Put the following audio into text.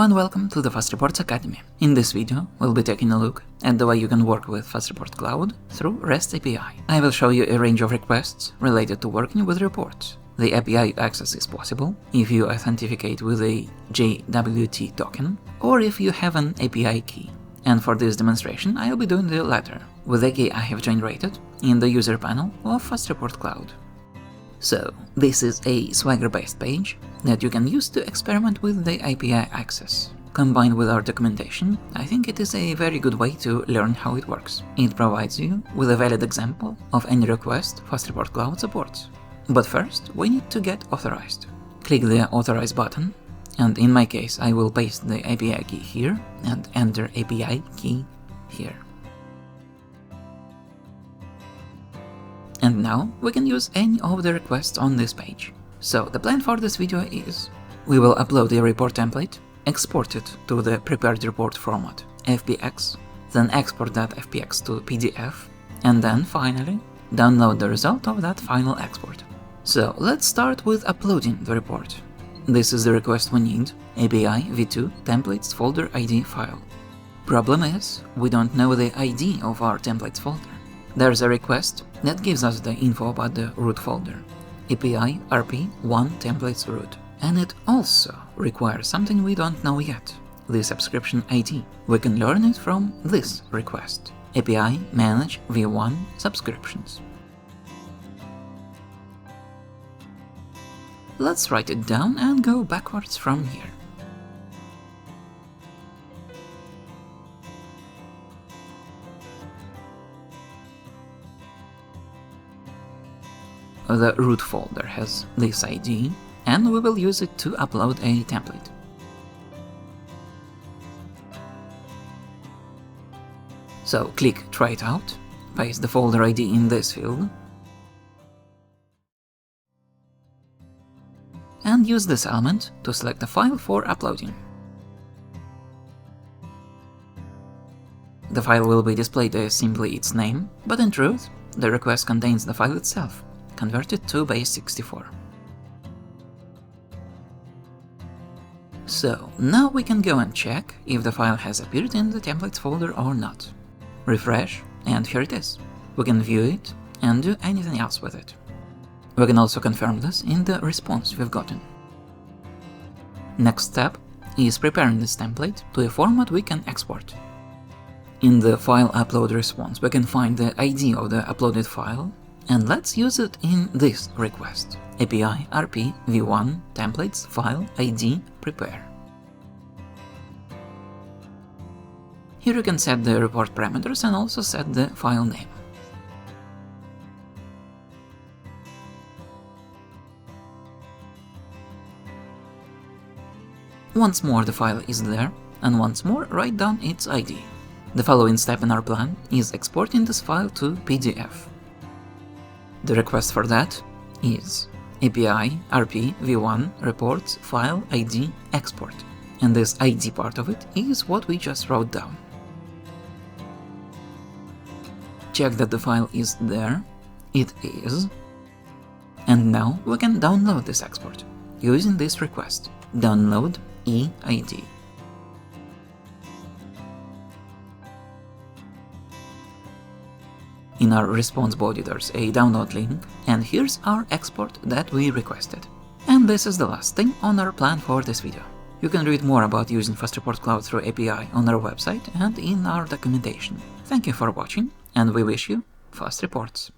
and welcome to the FastReport Academy. In this video, we'll be taking a look at the way you can work with FastReport Cloud through REST API. I will show you a range of requests related to working with reports. The API access is possible if you authenticate with a JWT token or if you have an API key. And for this demonstration, I'll be doing the latter with the key I have generated in the user panel of FastReport Cloud. So, this is a Swagger-based page that you can use to experiment with the API access. Combined with our documentation, I think it is a very good way to learn how it works. It provides you with a valid example of any request FastReport Cloud supports. But first, we need to get authorized. Click the Authorize button, and in my case, I will paste the API key here and enter API key here. And now we can use any of the requests on this page. So the plan for this video is, we will upload a report template, export it to the prepared report format FBX, then export that FBX to PDF, and then finally download the result of that final export. So let's start with uploading the report. This is the request we need, API v2 templates folder ID file. Problem is, we don't know the ID of our templates folder. There's a request that gives us the info about the root folder, API rp1 templates root. And it also requires something we don't know yet, the subscription ID. We can learn it from this request, API manage v1 subscriptions. Let's write it down and go backwards from here. The root folder has this ID, and we will use it to upload a template. So click Try it out, paste the folder ID in this field, and use this element to select a file for uploading. The file will be displayed as simply its name, but in truth, the request contains the file itself, converted to base64. So now we can go and check if the file has appeared in the templates folder or not. Refresh, and here it is. We can view it and do anything else with it. We can also confirm this in the response we've gotten. Next step is preparing this template to a format we can export. In the file upload response, we can find the ID of the uploaded file, and let's use it in this request, API rp v1 templates file ID prepare. Here you can set the report parameters and also set the file name. Once more the file is there, and once more write down its ID. The following step in our plan is exporting this file to PDF. The request for that is API rp v1 reports file ID export, and this ID part of it is what we just wrote down. Check that the file is there. It is. And now we can download this export using this request, download EID. In our response body there's a download link, and here's our export that we requested. And this is the last thing on our plan for this video. You can read more about using FastReport Cloud through API on our website and in our documentation. Thank you for watching, and we wish you fast reports.